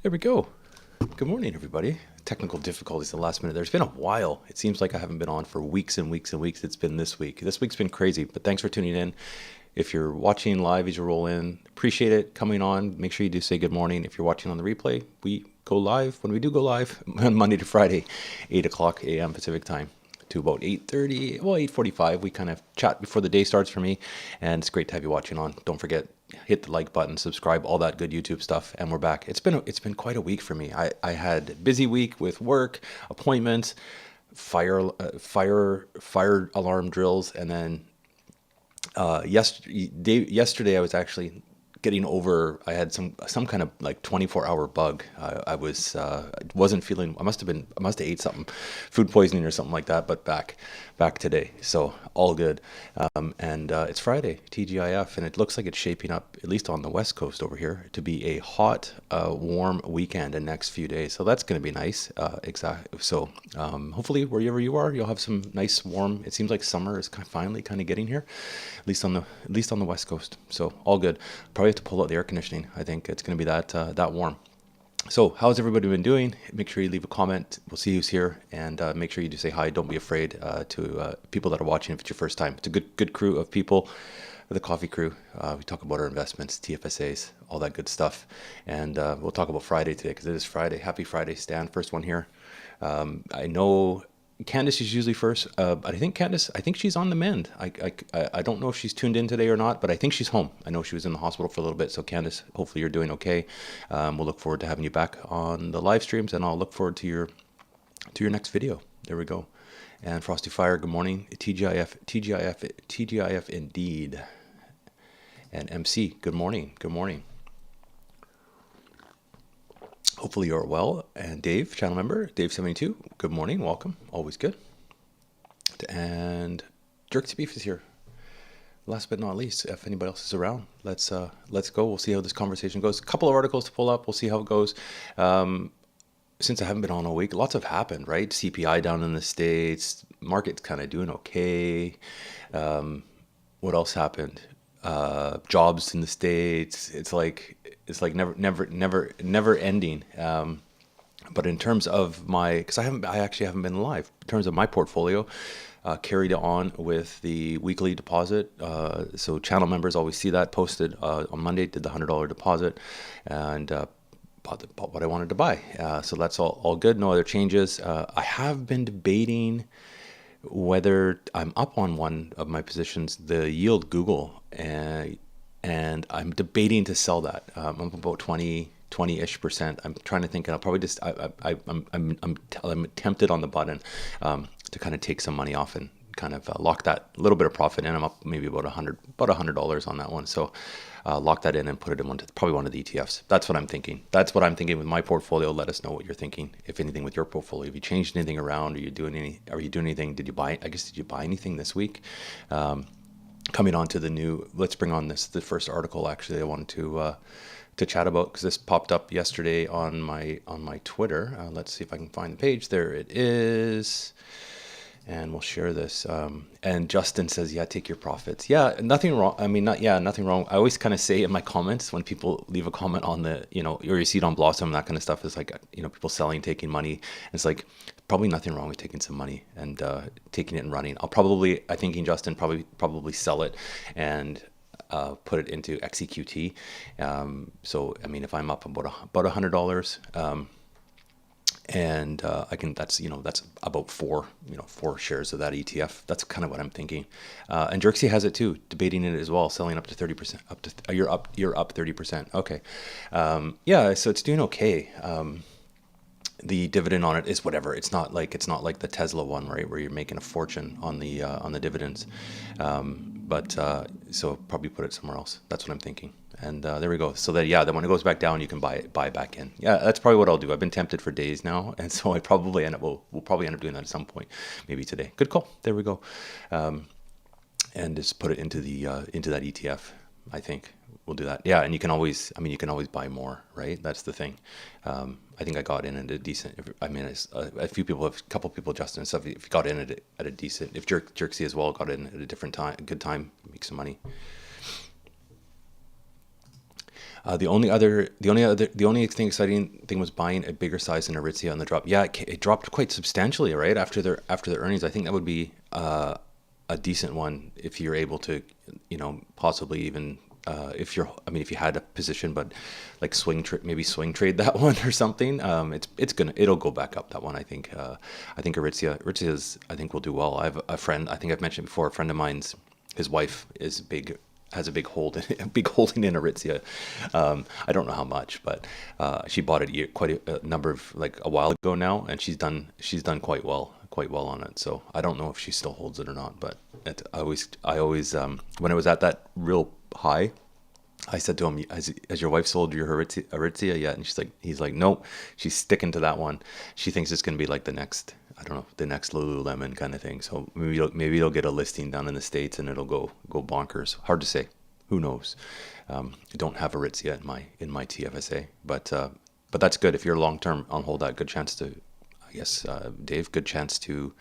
There we go. Good morning, everybody. Technical difficulties at the last minute. There's been a while. It seems like I haven't been on for weeks and weeks and weeks. It's been this week. This week's been crazy, but thanks for tuning in. If you're watching live as you roll in, appreciate it coming on. Make sure you do say good morning. If you're watching on the replay, we go live when we do go live on Monday to Friday, 8 o'clock a.m. Pacific time to about 8:30, well, 8:45. We kind of chat before the day starts for me, and it's great to have you watching on. Don't forget, hit the like button, subscribe, all that good YouTube stuff, and we're back. It's been quite a week for me. I had a busy week with work, appointments, fire alarm drills, and then yesterday I was actually getting over. I had some kind of like 24-hour bug. I wasn't feeling. I must have ate something, food poisoning or something like that. But back today, so all good. And it's Friday, TGIF, and it looks like it's shaping up, at least on the West Coast over here, to be a hot, warm weekend the next few days. So that's going to be nice. Exactly. So hopefully wherever you are, you'll have some nice warm. It seems like summer is finally kind of getting here, at least on the West Coast. So all good. Probably have to pull out the air conditioning. I think it's going to be that warm. So how's everybody been doing? Make sure you leave a comment. We'll see who's here, and make sure you do say hi. Don't be afraid to people that are watching if it's your first time. It's a good crew of people, the coffee crew. We talk about our investments, TFSAs, all that good stuff. And we'll talk about Friday today because it is Friday. Happy Friday, Stan. First one here. I know Candace is usually first, but I think Candace, she's on the mend. I don't know if she's tuned in today or not, but I think she's home. I know she was in the hospital for a little bit. So Candace, hopefully you're doing okay. We'll look forward to having you back on the live streams, and I'll look forward to your next video. There we go. And Frosty Fire, good morning. TGIF indeed. And MC, good morning. Good morning. Hopefully you're well. And Dave, channel member, Dave72, good morning, welcome, always good. And Jerks Beef is here. Last but not least, if anybody else is around, let's go. We'll see how this conversation goes. A couple of articles to pull up. We'll see how it goes. Since I haven't been on all week, lots have happened, right? CPI down in the States, market's kind of doing okay. What else happened? Jobs in the States. It's like never ending. But in terms of because I actually haven't been live. In terms of my portfolio, carried on with the weekly deposit. So channel members always see that posted on Monday. Did the $100 deposit, and bought what I wanted to buy. So that's all good. No other changes. I have been debating whether I'm up on one of my positions, the yield Google, and I'm debating to sell that. I'm about 20-ish%. I'm trying to think, and I'll probably just I'm tempted on the button to kind of take some money off and kind of lock that little bit of profit in. I'm up maybe about $100 on that one. So lock that in and put it in probably one of the ETFs. That's what I'm thinking. That's what I'm thinking with my portfolio. Let us know what you're thinking, if anything, with your portfolio. Have you changed anything around? Are you doing anything? Did you buy anything this week? Coming on to the new, let's bring on the first article actually I wanted to chat about, because this popped up yesterday on my Twitter. Let's see if I can find the page. There it is. And we'll share this. And Justin says, yeah, take your profits. Yeah, nothing wrong. I mean, nothing wrong. I always kind of say in my comments when people leave a comment on or you see it on Blossom, that kind of stuff, is like, people selling, taking money. It's like, probably nothing wrong with taking some money and taking it and running. I'm thinking Justin, probably sell it and put it into XEQT. So, I mean, if I'm up about $100, and that's about four shares of that ETF. That's kind of what I'm thinking. And Jerksy has it too, debating it as well, selling up to 30%. You're up 30%. Okay. Yeah, so it's doing okay. The dividend on it is whatever. It's not like the Tesla one, right, where you're making a fortune on the dividends. So probably put it somewhere else. That's what I'm thinking. And there we go. So then when it goes back down, you can buy back in. Yeah, that's probably what I'll do. I've been tempted for days now, and so we'll probably end up doing that at some point, maybe today. Good call. There we go. And just put it into that ETF. I think we'll do that. Yeah, and you can always buy more, right? That's the thing. I think I got in at a decent. A couple people, Justin and stuff. If you got in at a decent, if Jerksy as well got in at a good time, make some money. The only thing exciting thing was buying a bigger size than Aritzia on the drop. Yeah, it dropped quite substantially, right? After their earnings. I think that would be a decent one if you're able to, possibly even if you had a position, but like maybe swing trade that one or something. It'll go back up, that one. I think Aritzia's I think will do well. I have a friend. I think I've mentioned before. A friend of mine's, his wife is big. Has a big big holding in Aritzia. I don't know how much, but she bought it quite a number of, like, a while ago now, and she's done quite well on it. So I don't know if she still holds it or not, but I always when it was at that real high, I said to him, has your wife sold your Aritzia yet? And he's like, nope, she's sticking to that one. She thinks it's going to be like the next, I don't know, the next Lululemon kind of thing. So maybe it'll get a listing down in the States and it'll go bonkers. Hard to say. Who knows? I don't have Aritzia in my TFSA, but that's good. If you're long term on hold, that good chance to, I guess, Dave, good chance to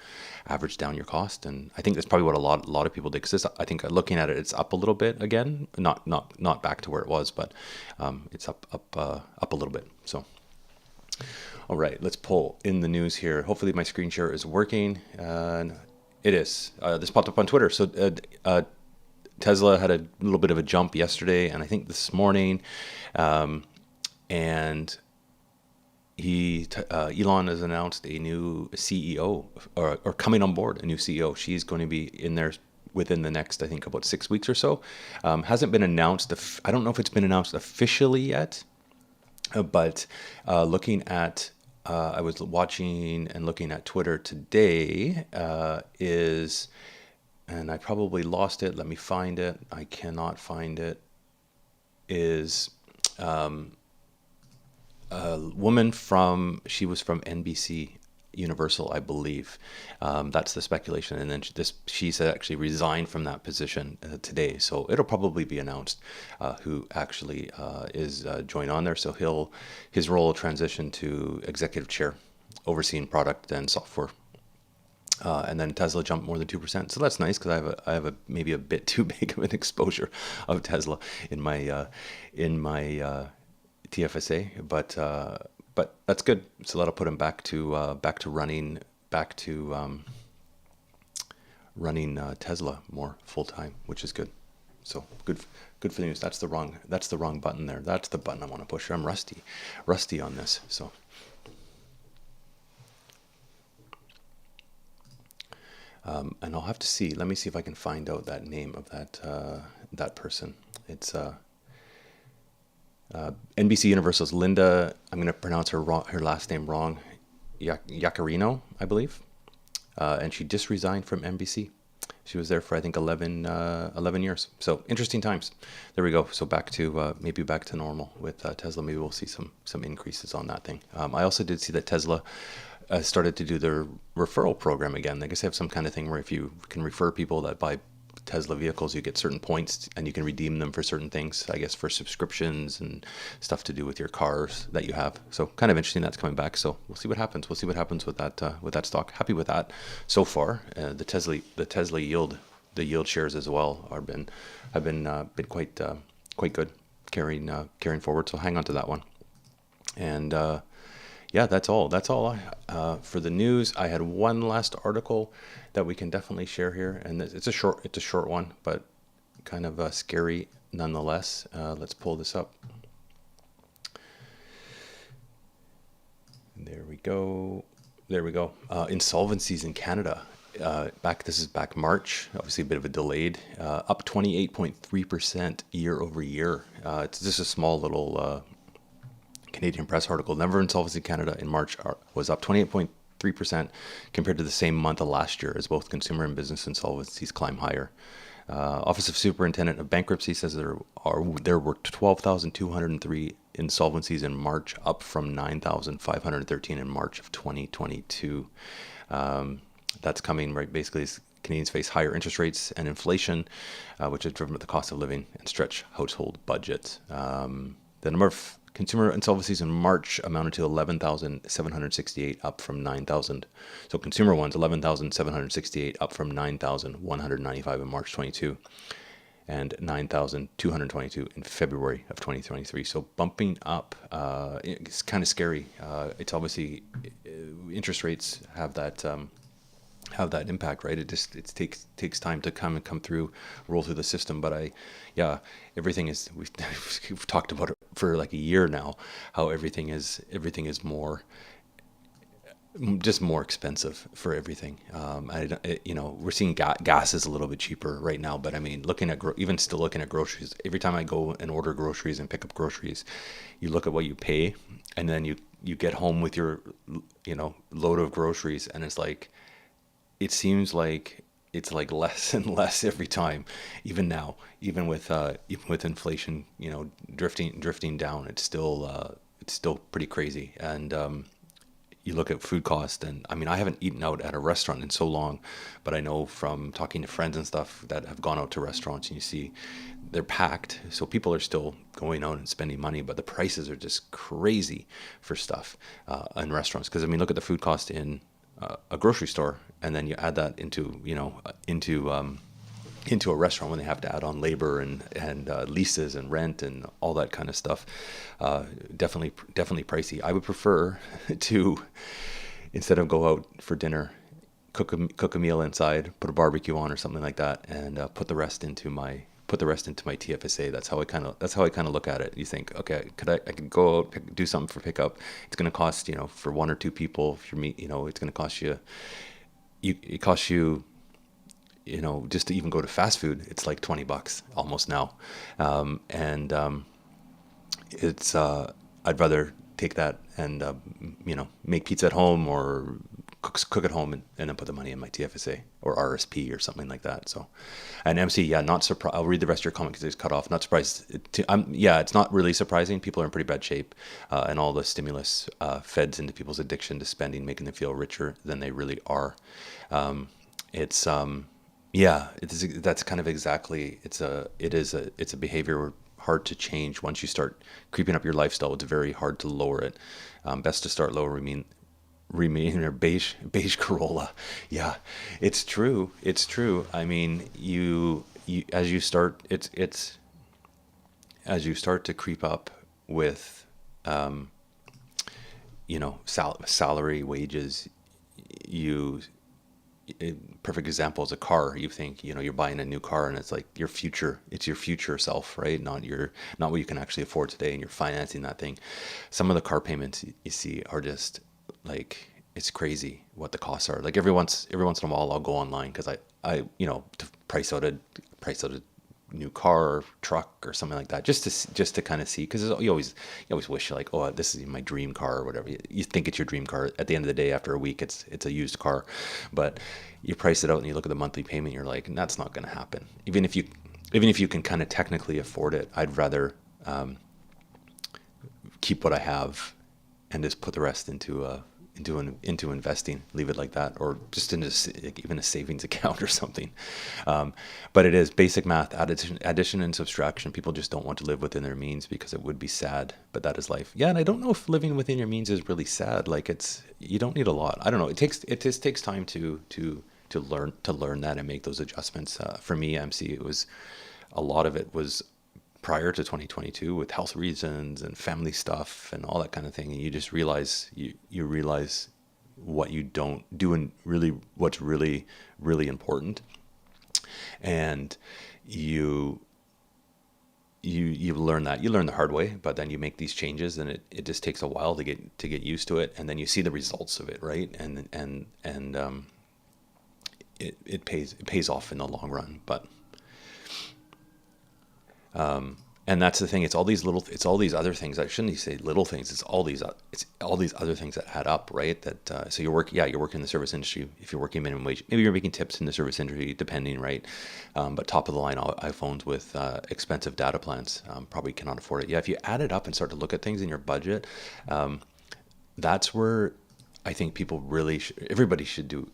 average down your cost. And I think that's probably what a lot of people did, because I think looking at it, it's up a little bit again, not back to where it was, but it's up a little bit. So, all right, let's pull in the news here. Hopefully my screen share is working. It is. This popped up on Twitter. So Tesla had a little bit of a jump yesterday, and I think this morning, and Elon has announced a new CEO, or coming on board a new CEO. She's going to be in there within the next, I think, about 6 weeks or so. Hasn't been announced. I don't know if it's been announced officially yet, but looking at, I was watching and looking at Twitter today, and I probably lost it. Let me find it. I cannot find it. Is a woman she was from NBC Universal, I believe. That's the speculation. And then she's actually resigned from that position today. So it'll probably be announced who actually is joined on there. So his role will transition to executive chair, overseeing product and software. And then Tesla jumped more than 2%. So that's nice, because I have maybe a bit too big of an exposure of Tesla in my TFSA, but that's good. So that'll put him back to running Tesla more full time, which is good. So good for the news. That's the wrong button there. That's the button I want to push. I'm rusty on this. So. And I'll have to see. Let me see if I can find out that name of that person. It's NBC Universal's Linda. I'm going to pronounce her last name wrong. Yaccarino, I believe. And she just resigned from NBC. She was there for, I think, 11 years. So interesting times. There we go. So maybe back to normal with Tesla. Maybe we'll see some increases on that thing. I also did see that Tesla started to do their referral program again. I guess they have some kind of thing where if you can refer people that buy Tesla vehicles, you get certain points and you can redeem them for certain things, I guess for subscriptions and stuff to do with your cars that you have. So kind of interesting that's coming back. So we'll see what happens. We'll see what happens with that stock. Happy with that so far. The Tesla yield, the yield shares as well have been quite good carrying forward. So hang on to that one. And yeah, that's all for the news. I had one last article that we can definitely share here, and it's a short one, but kind of scary nonetheless. Let's pull this up. There we go. Insolvencies in Canada. This is back March. Obviously a bit of a delayed. Up 28.3% year over year. It's just a small little Canadian press article. Number of insolvency in Canada in March was up 28.3% compared to the same month of last year, as both consumer and business insolvencies climb higher. Office of Superintendent of Bankruptcy says there were 12,203 insolvencies in March, up from 9,513 in March of 2022. That's coming right basically as Canadians face higher interest rates and inflation, which has driven up the cost of living and stretch household budgets. The number of consumer insolvencies in March amounted to 11,768, up from 9,000. So consumer ones, 11,768, up from 9,195 in March 22. and 9,222 in February of 2023. So bumping up, it's kind of scary. It's obviously interest rates have that impact, right? It takes time to come through, roll through the system. But yeah, everything is we've talked about it for like a year now, how everything is more, just more expensive for everything. We're seeing gas is a little bit cheaper right now, but I mean, even still looking at groceries, every time I go and order groceries and pick up groceries, you look at what you pay, and then you get home with your, load of groceries, and it's like, it seems like it's like less and less every time. Even now, even with inflation, drifting down, it's still pretty crazy. And you look at food cost, and I mean, I haven't eaten out at a restaurant in so long, but I know from talking to friends and stuff that have gone out to restaurants, and you see they're packed, so people are still going out and spending money, but the prices are just crazy for stuff in restaurants. Because I mean, look at the food cost in a grocery store, and then you add that into a restaurant, when they have to add on labor and leases and rent and all that kind of stuff. Definitely pricey. I would prefer to, instead of go out for dinner, cook a meal inside, put a barbecue on or something like that, and put the rest into my TFSA. That's how I kind of look at it. You think, okay, I could go out, do something for pickup. It's going to cost, for one or two people, if you're me, it's going to cost you, just to even go to fast food, it's like $20 almost now. And it's I'd rather take that and make pizza at home, or cook at home, and then put the money in my TFSA or RSP or something like that. So, and MC, yeah, not surprised. I'll read the rest of your comment because it's cut off. Not surprised. It's not really surprising. People are in pretty bad shape, and all the stimulus feds into people's addiction to spending, making them feel richer than they really are. That's kind of exactly. It's a behavior hard to change. Once you start creeping up your lifestyle, it's very hard to lower it. Best to start lower. Remain or beige Corolla. Yeah, it's true. I mean, as you start to creep up with salary, wages, perfect example is a car. You think, you're buying a new car, and it's like it's your future self, right? Not what you can actually afford today, and you're financing that thing. Some of the car payments you see are just like, it's crazy what the costs are. Like every once in a while I'll go online, because I to price out a new car or truck or something like that, just to kind of see, because you always wish, you're like, oh, this is my dream car or whatever. You think it's your dream car. At the end of the day, after a week, it's a used car. But you price it out and you look at the monthly payment, you're like, that's not going to happen. Even if you can kind of technically afford it, I'd rather keep what I have and just put the rest into investing, leave it like that, or just into even a savings account or something. But it is basic math, addition and subtraction. People just don't want to live within their means because it would be sad, but that is life. Yeah, and I don't know if living within your means is really sad. Like, you don't need a lot. I don't know. It just takes time to learn that and make those adjustments. For me, MC, a lot of it was prior to 2022 with health reasons and family stuff and all that kind of thing. And you just realize, you realize what you don't do and really what's really, really important. And you learn that. You learn the hard way, but then you make these changes, and it just takes a while to get used to it. And then you see the results of it, right? And it pays off in the long run. But and that's the thing. It's all these other things. I shouldn't say little things. It's all these other things that add up, right? That so you're working in the service industry. If you're working minimum wage, maybe you're making tips in the service industry, depending, right? But top of the line iPhones with expensive data plans probably cannot afford it. Yeah, if you add it up and start to look at things in your budget, that's where I think people really everybody should do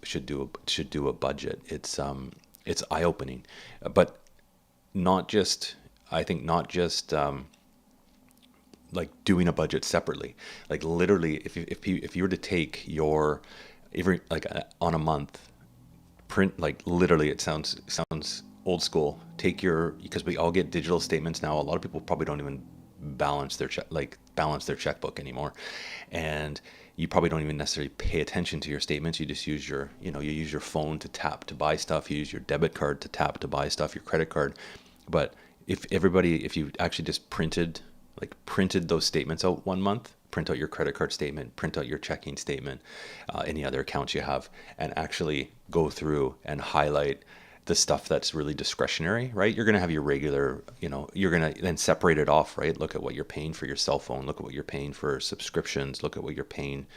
a budget. It's eye opening, but not just. I think not just like doing a budget separately. Like literally, if you were to take on a month, print, like literally, it sounds old school. Because we all get digital statements now. A lot of people probably don't even balance their checkbook anymore, and you probably don't even necessarily pay attention to your statements. You just use you use your phone to tap to buy stuff. You use your debit card to tap to buy stuff, your credit card. But if you actually just printed those statements out one month, print out your credit card statement, print out your checking statement, any other accounts you have, and actually go through and highlight the stuff that's really discretionary, right? You're going to have your regular, you're going to then separate it off, right? Look at what you're paying for your cell phone. Look at what you're paying for subscriptions. Look at what you're paying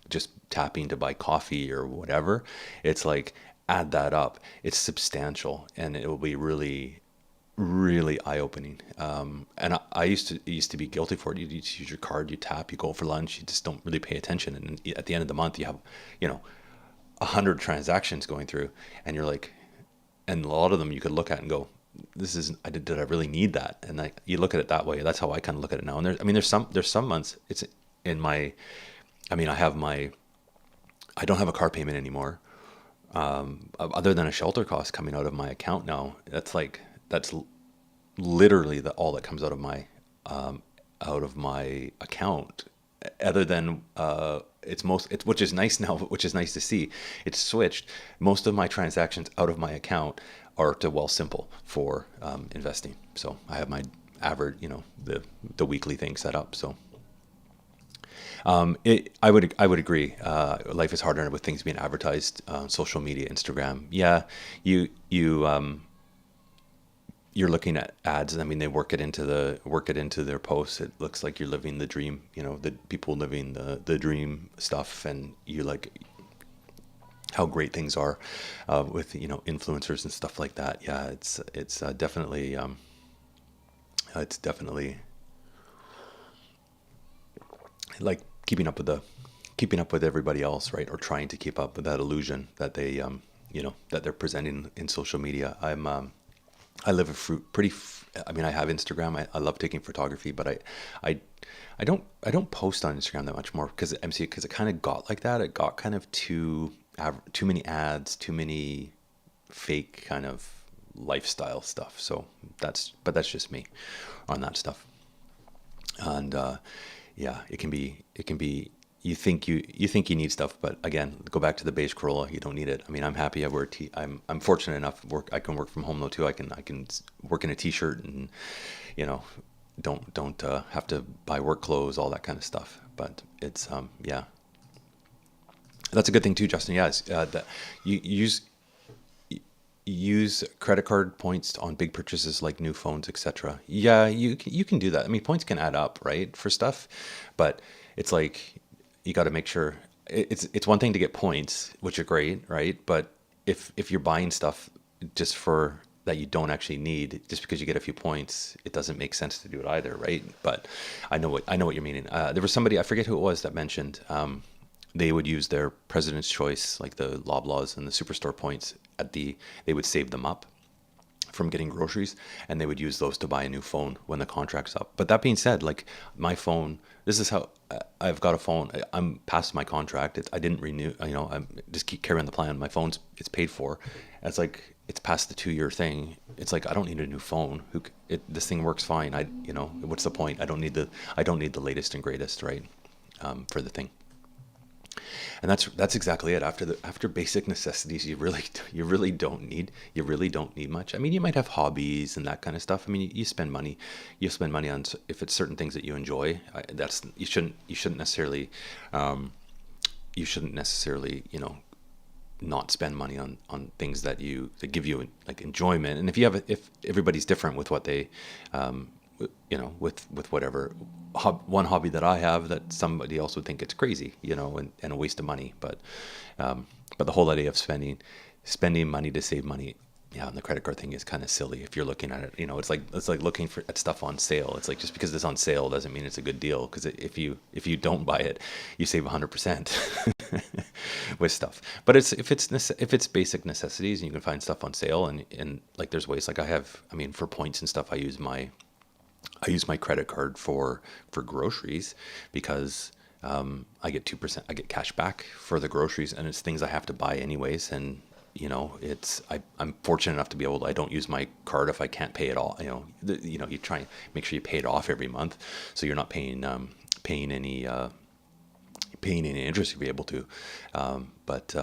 just tapping to buy coffee or whatever. It's like, add that up. It's substantial, and it will be really, really eye-opening. And I used to be guilty for it. You just use your card, you tap, you go for lunch, you just don't really pay attention. And at the end of the month, you have, 100 transactions going through, and you're like, and a lot of them you could look at and go, did I really need that? And you look at it that way. That's how I kind of look at it now. And there's some months it's in my, I don't have a car payment anymore. Other than a shelter cost coming out of my account now, that's literally all that comes out of my account. Other than which is nice now, which is nice to see. It's switched. Most of my transactions out of my account are to Wealthsimple for investing. So I have my average, the weekly thing set up. So I would agree. Life is harder with things being advertised, social media, Instagram. Yeah, you're looking at ads. I mean, they work it into their posts. It looks like you're living the dream. The people living the dream stuff, and you like how great things are with influencers and stuff like that. Yeah, it's definitely like keeping up with everybody else, right? Or trying to keep up with that illusion that that they're presenting in social media. I live I have Instagram. I love taking photography, but I don't post on Instagram that much more because it kind of got like that. It got kind of too many ads, too many fake kind of lifestyle stuff. So that's just me on that stuff. And yeah, it can be. You think you need stuff, but again, go back to the beige Corolla. You don't need it. I mean, I'm happy. I'm fortunate enough. I can work from home though too. I can work in a t-shirt and don't have to buy work clothes, all that kind of stuff. But it's yeah, that's a good thing too, Justin. Yeah, that you use credit card points on big purchases like new phones, etc. Yeah, you can do that. I mean, points can add up, right, for stuff, but it's like you got to make sure it's one thing to get points, which are great, right? But if you're buying stuff just for that you don't actually need, just because you get a few points, it doesn't make sense to do it either, right? But I know what you're meaning. There was somebody, I forget who it was, that mentioned they would use their President's Choice, like the Loblaws and the Superstore points they would save them up from getting groceries, and they would use those to buy a new phone when the contract's up. But that being said, like my phone, this is how I've got a phone. I'm past my contract. I didn't renew. I'm just keep carrying the plan. My phone's paid for. It's like it's past the 2-year thing. It's like I don't need a new phone. This thing works fine. What's the point? I don't need the latest and greatest, right? For the thing. And that's exactly it. After basic necessities, you really don't need much. I mean, you might have hobbies and that kind of stuff. I mean, you spend money on, if it's certain things that you enjoy. You shouldn't necessarily not spend money on things that give you like enjoyment. And if everybody's different with what they with whatever one hobby that I have, that somebody else would think it's crazy, and a waste of money. But the whole idea of spending money to save money, yeah, and the credit card thing is kind of silly if you're looking at it. It's like looking at stuff on sale. It's like just because it's on sale doesn't mean it's a good deal. Because if you don't buy it, you save 100% with stuff. But if it's basic necessities, and you can find stuff on sale, and like there's ways, like for points and stuff, I use my credit card for groceries because I get 2%. I get cash back for the groceries, and it's things I have to buy anyways. And I'm fortunate enough to be able to, I don't use my card if I can't pay it all. You try and make sure you pay it off every month, so you're not paying any interest if you're able to. But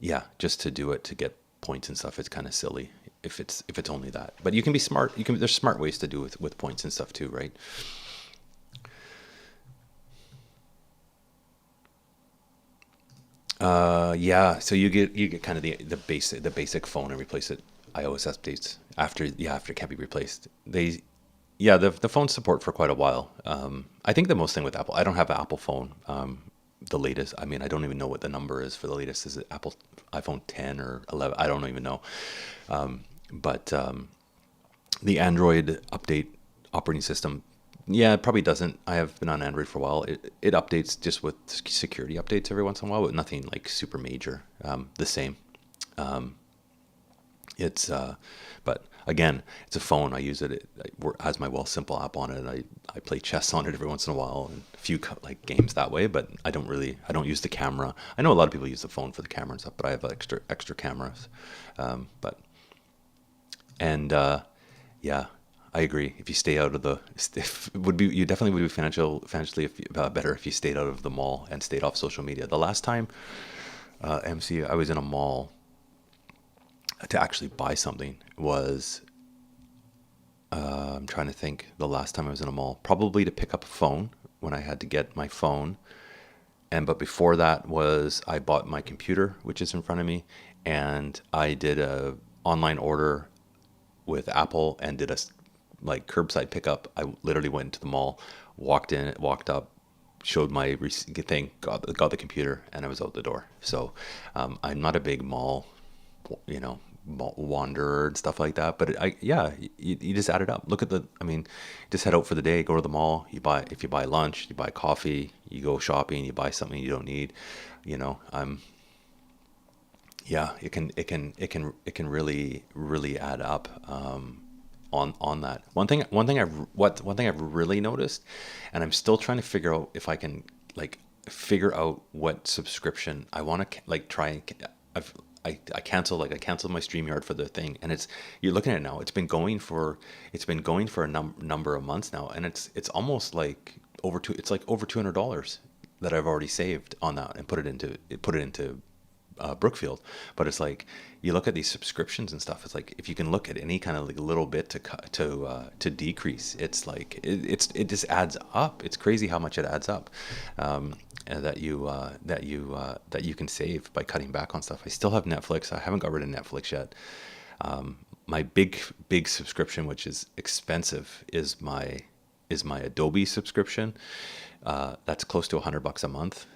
yeah, just to do it to get points and stuff, it's kind of silly if it's only that. But you can be smart. There's smart ways to do with points and stuff too, right? Yeah. So you get kind of the basic phone and replace it. iOS updates after it can't be replaced. The phone support for quite a while. I think the most thing with Apple, I don't have an Apple phone. The latest, I mean, I don't even know what the number is for the latest. Is it Apple iPhone 10 or 11? I don't even know. But the Android update operating system, yeah, it probably doesn't. I have been on Android for a while. It updates just with security updates every once in a while, but nothing like super major. The same. It's but again, it's a phone. I use it. It has my Wealthsimple app on it. I play chess on it every once in a while and a few like games that way. But I don't use the camera. I know a lot of people use the phone for the camera and stuff, but I have extra cameras. But and yeah, I agree. If you stay out of the, you definitely would be financially better if you stayed out of the mall and stayed off social media. The last time, MC, I was in a mall to actually buy something was, I'm trying to think, the last time I was in a mall, probably to pick up a phone when I had to get my phone. But before that was I bought my computer, which is in front of me, and I did a online order with Apple and did a like curbside pickup. I literally went into the mall, walked up, showed my thing, got the computer, and I was out the door. So I'm not a big mall, wanderer and stuff like that. But you just add it up. Look at just head out for the day, go to the mall. If you buy lunch, you buy coffee, you go shopping, you buy something you don't need. Yeah, it can really add up. On that one thing I've really noticed, and I'm still trying to figure out if I can like figure out what subscription I want to like try and I canceled my StreamYard for the thing, and you're looking at it now. It's been going for a number of months now, and it's almost like over $200 that I've already saved on that and put it into Brookfield. But it's like you look at these subscriptions and stuff. It's like if you can look at any kind of like little bit to decrease, it's like it just adds up. It's crazy how much it adds up, and that you can save by cutting back on stuff. I still have Netflix. I haven't got rid of Netflix yet. My big subscription, which is expensive, is my Adobe subscription. That's close to $100 a month.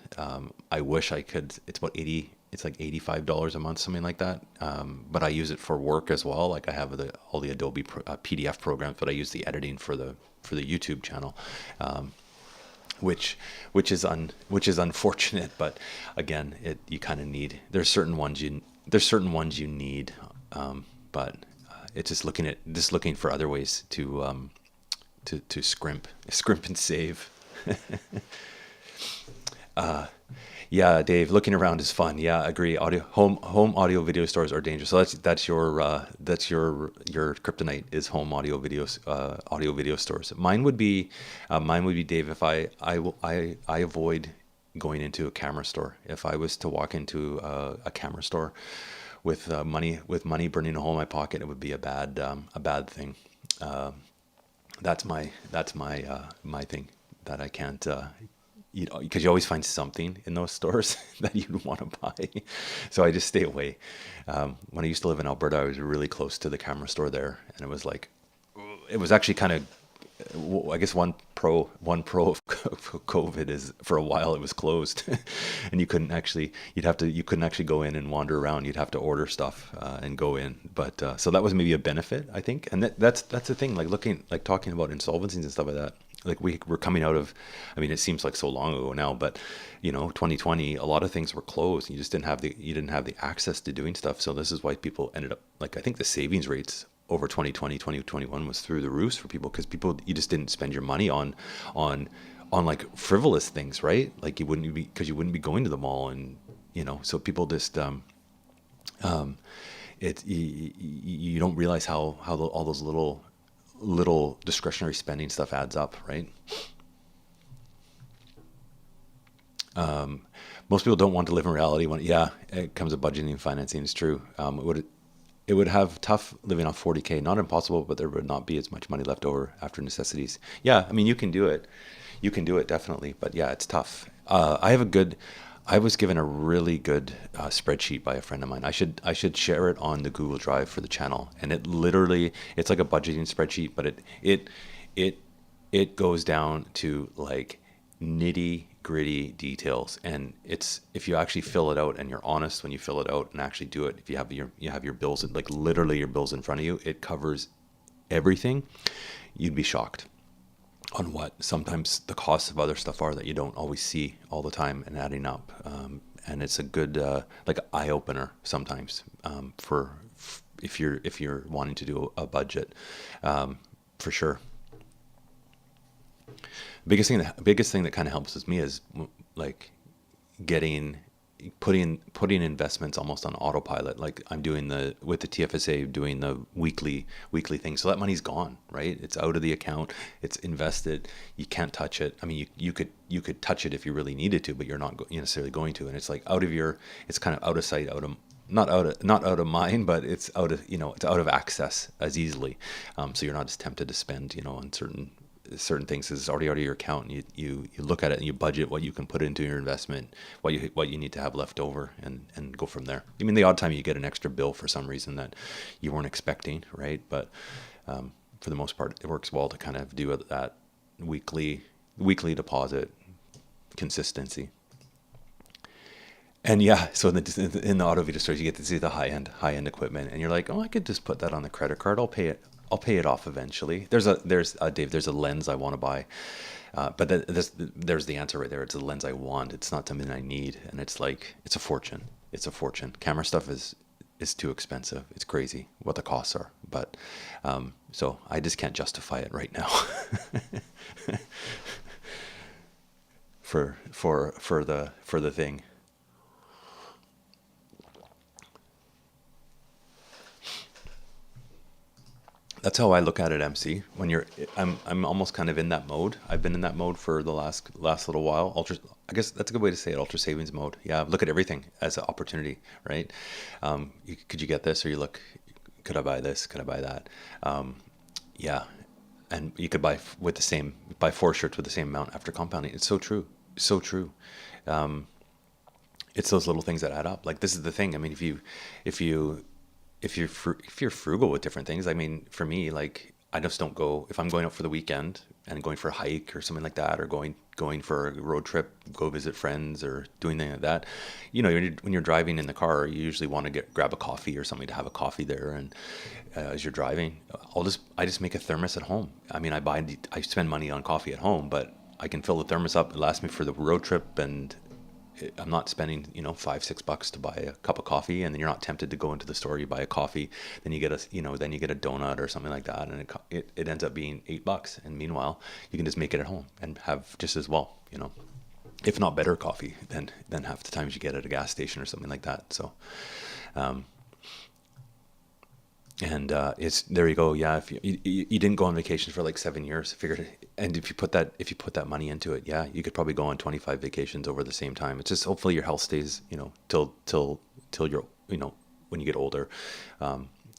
I wish I could. It's about 80. It's like $85 a month, something like that. But I use it for work as well. Like I have all the Adobe PDF programs, but I use the editing for the YouTube channel, which is unfortunate. But again, you kind of need. There's certain ones you need, but it's just looking for other ways to scrimp and save. Yeah, Dave, looking around is fun. Yeah, agree. Home audio video stores are dangerous. So that's your kryptonite is home audio video stores. Mine would be Dave. If I avoid going into a camera store. If I was to walk into a camera store with money burning a hole in my pocket, it would be a bad thing. That's my thing that I can't. Because you always find something in those stores that you'd want to buy. So I just stay away. When I used to live in Alberta, I was really close to the camera store there. And it was actually kind of, I guess one pro of COVID is for a while it was closed and you couldn't actually go in and wander around. You'd have to order stuff and go in. But so that was maybe a benefit, I think. And that's the thing, talking about insolvencies and stuff like that. Like we're coming out of, I mean, it seems like so long ago now, but 2020, a lot of things were closed. You just didn't have the access to doing stuff. So this is why people ended up I think the savings rates over 2020, 2021 was through the roof for people, because you just didn't spend your money on like frivolous things, right? Like you wouldn't be going to the mall and, so people just, You don't realize how all those little discretionary spending stuff adds up, right? Most people don't want to live in reality when, yeah, it comes to budgeting and financing. It's true. It would have tough living off 40K. Not impossible, but there would not be as much money left over after necessities. Yeah, I mean, you can do it. You can do it definitely, but yeah, it's tough. I was given a really good spreadsheet by a friend of mine. I should share it on the Google Drive for the channel, and it's like a budgeting spreadsheet, but it it goes down to like nitty gritty details, and it's if you actually fill it out and you're honest when you fill it out and actually do it. If you have your bills, like literally your bills in front of you, it covers everything. You'd be shocked on what sometimes the costs of other stuff are that you don't always see all the time and adding up. And it's a good like eye opener sometimes for if you're wanting to do a budget, for sure. Biggest thing that kind of helps with me is like getting putting investments almost on autopilot. Like I'm doing with the TFSA, doing the weekly thing. So that money's gone, right? It's out of the account. It's invested. You can't touch it. I mean, you could touch it if you really needed to, but you're not necessarily going to. And it's like it's kind of out of sight, not out of mind, but it's it's out of access as easily. So you're not as tempted to spend, on certain things. Is already out of your account, and you look at it and you budget what you can put into your investment, what you need to have left over, and go from there. I mean, the odd time you get an extra bill for some reason that you weren't expecting, right? But for the most part, it works well to kind of do that weekly deposit consistency. And yeah, so in the auto video stores, you get to see the high end equipment, and you're like, oh, I could just put that on the credit card. I'll pay it off eventually. Dave. There's a lens I want to buy, but there's the answer right there. It's a lens I want. It's not something I need, and it's like it's a fortune. It's a fortune. Camera stuff is too expensive. It's crazy what the costs are. But so I just can't justify it right now for the thing. That's how I look at it, MC. I'm almost kind of in that mode. I've been in that mode for the last little while. I guess that's a good way to say it. Ultra savings mode. Yeah, look at everything as an opportunity, right? Could you get this, or you look, could I buy this? Could I buy that? Yeah, and you could buy 4 shirts with the same amount after compounding. It's so true, so true. It's those little things that add up. Like this is the thing. I mean, if you if you're frugal with different things. I mean, for me, like I just don't go if I'm going out for the weekend and going for a hike or something like that, or going for a road trip, go visit friends, or doing anything like that. When you're driving in the car, you usually want to grab a coffee or something to have a coffee there. And as you're driving, I just make a thermos at home. I mean, I spend money on coffee at home, but I can fill the thermos up. It lasts me for the road trip, and I'm not spending, $5-6 to buy a cup of coffee, and then you're not tempted to go into the store. You buy a coffee, then you get a donut or something like that, and it ends up being $8. And meanwhile, you can just make it at home and have just as well, if not better coffee than half the times you get at a gas station or something like that. So, and it's there you go. Yeah, if you didn't go on vacation for like 7 years, figured it, and if you put that money into it, yeah, you could probably go on 25 vacations over the same time. It's just hopefully your health stays, till you're, when you get older.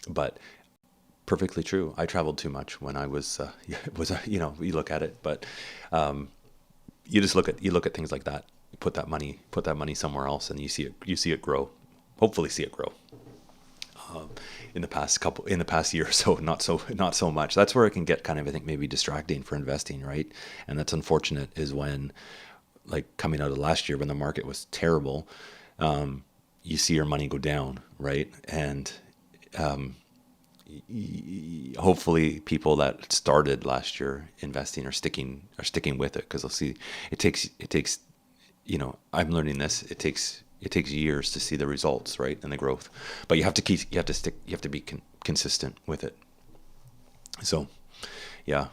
But perfectly true. I traveled too much when I was you look at it, but you look at things like that. You put that money somewhere else, and you see it grow. Hopefully, see it grow. In the past year or so, not so much. That's where it can get kind of, I think, maybe distracting for investing, right? And that's unfortunate, is when, like, coming out of last year when the market was terrible, you see your money go down, right? And hopefully people that started last year investing are sticking with it, because they'll see it takes I'm learning this. It takes years to see the results, right, and the growth. But you have to be consistent with it. So, yeah.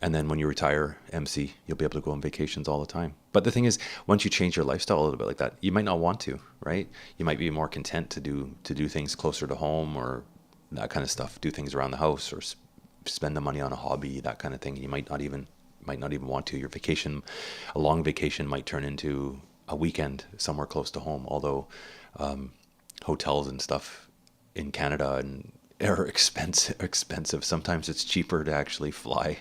And then when you retire, MC, you'll be able to go on vacations all the time. But the thing is, once you change your lifestyle a little bit like that, you might not want to, right? You might be more content to do things closer to home or that kind of stuff, do things around the house or spend the money on a hobby, that kind of thing. You might not even want to. Your vacation, a long vacation might turn into a weekend somewhere close to home, although hotels and stuff in Canada and are expensive. Sometimes it's cheaper to actually fly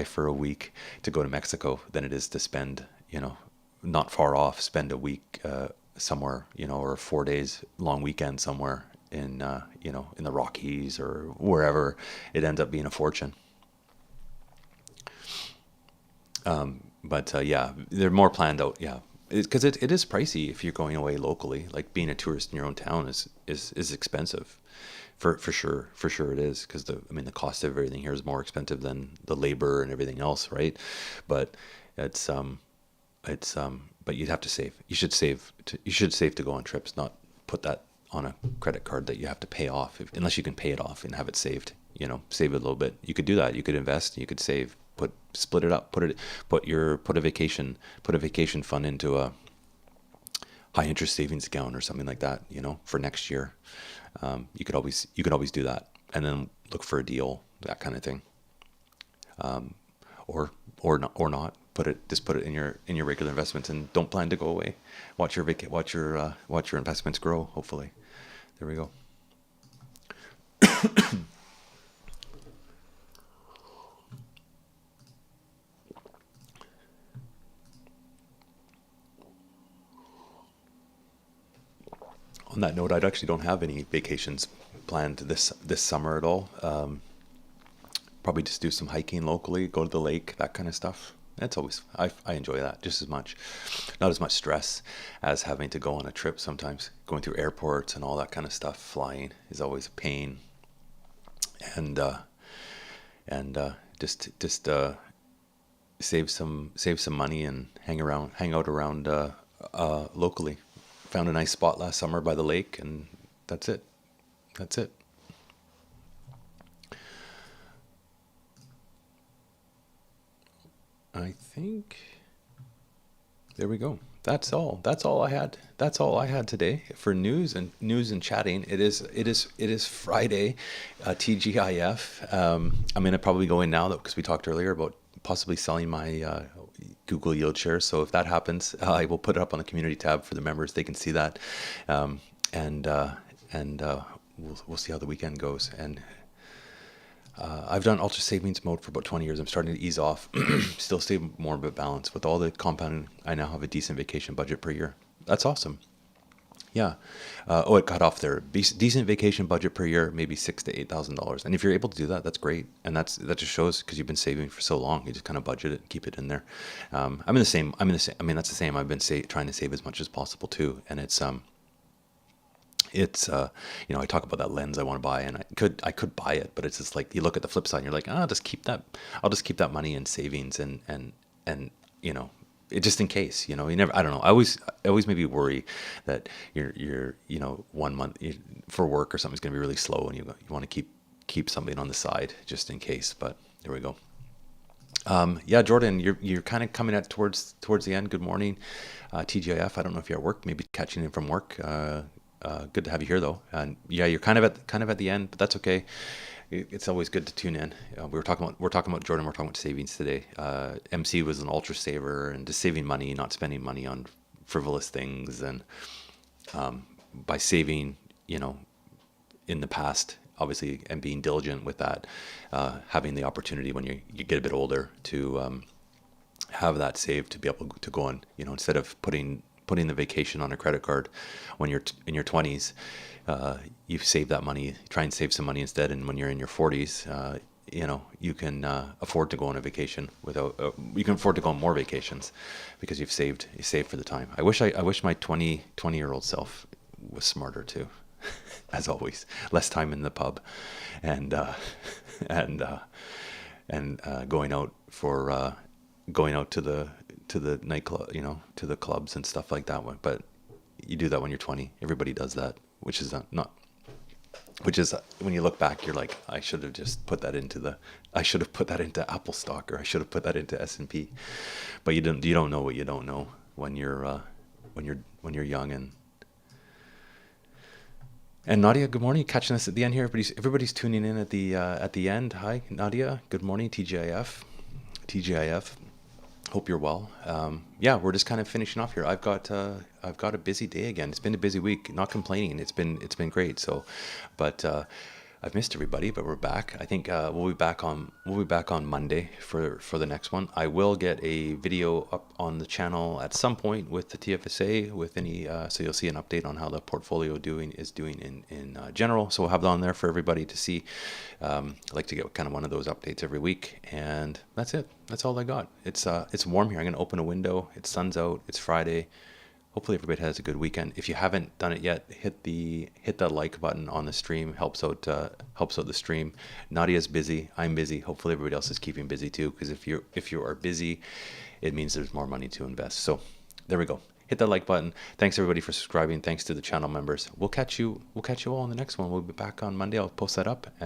for a week to go to Mexico than it is to spend, not far off, spend a week somewhere, or 4 days long weekend somewhere in in the Rockies or wherever. It ends up being a fortune. But yeah, they're more planned out. Yeah, because it is pricey if you're going away locally. Like being a tourist in your own town is expensive. For sure it is, because the cost of everything here is more expensive than the labor and everything else, right? But but you'd have to save. You should save. You should save to go on trips, not put that on a credit card that you have to pay off, unless you can pay it off and have it saved. Save it a little bit. You could do that. You could invest. You could save. Split it up. Put a vacation fund into a high interest savings account or something like that. For next year. You could always do that, and then look for a deal, that kind of thing. Or not put it in your regular investments, and don't plan to go away. Watch your investments grow. Hopefully, there we go. On that note, I actually don't have any vacations planned this summer at all. Probably just do some hiking locally, go to the lake, that kind of stuff. That's always, I enjoy that just as much. Not as much stress as having to go on a trip sometimes. Going through airports and all that kind of stuff. Flying is always a pain. And just save some money and hang out around locally. Found a nice spot last summer by the lake, and that's it. I think there we go. That's all I had. That's all I had today for news and chatting. It is Friday, TGIF. I'm gonna probably go in now though, because we talked earlier about possibly selling my Google Yield shares. So if that happens, I will put it up on the community tab for the members. They can see that, and we'll see how the weekend goes. And I've done ultra savings mode for about 20 years. I'm starting to ease off, still stay more of a balance with all the compounding. I now have a decent vacation budget per year. That's awesome. Yeah. It cut off there. Decent vacation budget per year, maybe $6,000 to $8,000. And if you're able to do that, that's great. And that just shows, because you've been saving for so long, you just kind of budget it and keep it in there. I'm in the same. I mean, that's the same. I've been trying to save as much as possible too. And it's I talk about that lens I want to buy, and I could buy it, but it's just like, you look at the flip side and you're like, I'll just keep that money in savings and it, just in case, you never, I don't know. I always maybe worry that you're 1 month for work or something's going to be really slow, and you want to keep something on the side just in case. But there we go. Yeah, Jordan, you're kind of coming at towards the end. Good morning, TGIF. I don't know if you're at work, maybe catching in from work. Good to have you here though. And yeah, you're kind of at the end, but that's okay. It's always good to tune in. We're talking about Jordan. We're talking about savings today. MC was an ultra saver and just saving money, not spending money on frivolous things, and by saving, in the past, obviously, and being diligent with that, having the opportunity when you get a bit older to have that saved to be able to go on, instead of putting the vacation on a credit card when you're in your 20s, you save that money, try and save some money instead. And when you're in your 40s, you can afford to go on a vacation you can afford to go on more vacations because you saved for the time. I wish my 20-year-old self was smarter too, as always. Less time in the pub and going out to the nightclub, to the clubs and stuff like that. But you do that when you're 20. Everybody does that, which is not which is when you look back, you're like, I should have just put that into I should have put that into Apple stock, or I should have put that into S&P. But you don't know what you don't know when you're young. And Nadia, good morning. Catching us at the end here. Everybody's tuning in at the end. Hi, Nadia. Good morning. TGIF. Hope you're well. Yeah, we're just kind of finishing off here. I've got a busy day again. It's been a busy week. Not complaining. It's been great. So, but I've missed everybody, but we're back. I think we'll be back on Monday for the next one. I will get a video up on the channel at some point with the TFSA, with any so you'll see an update on how the portfolio is doing in general. So we'll have that on there for everybody to see. I like to get kind of one of those updates every week, and that's it. That's all I got. It's warm here. I'm gonna open a window. It's sun's out. It's Friday. Hopefully everybody has a good weekend. If you haven't done it yet, hit that like button on the stream. Helps out the stream. Nadia's busy. I'm busy. Hopefully everybody else is keeping busy too. Because if you are busy, it means there's more money to invest. So there we go. Hit that like button. Thanks everybody for subscribing. Thanks to the channel members. We'll catch you all in the next one. We'll be back on Monday. I'll post that up. And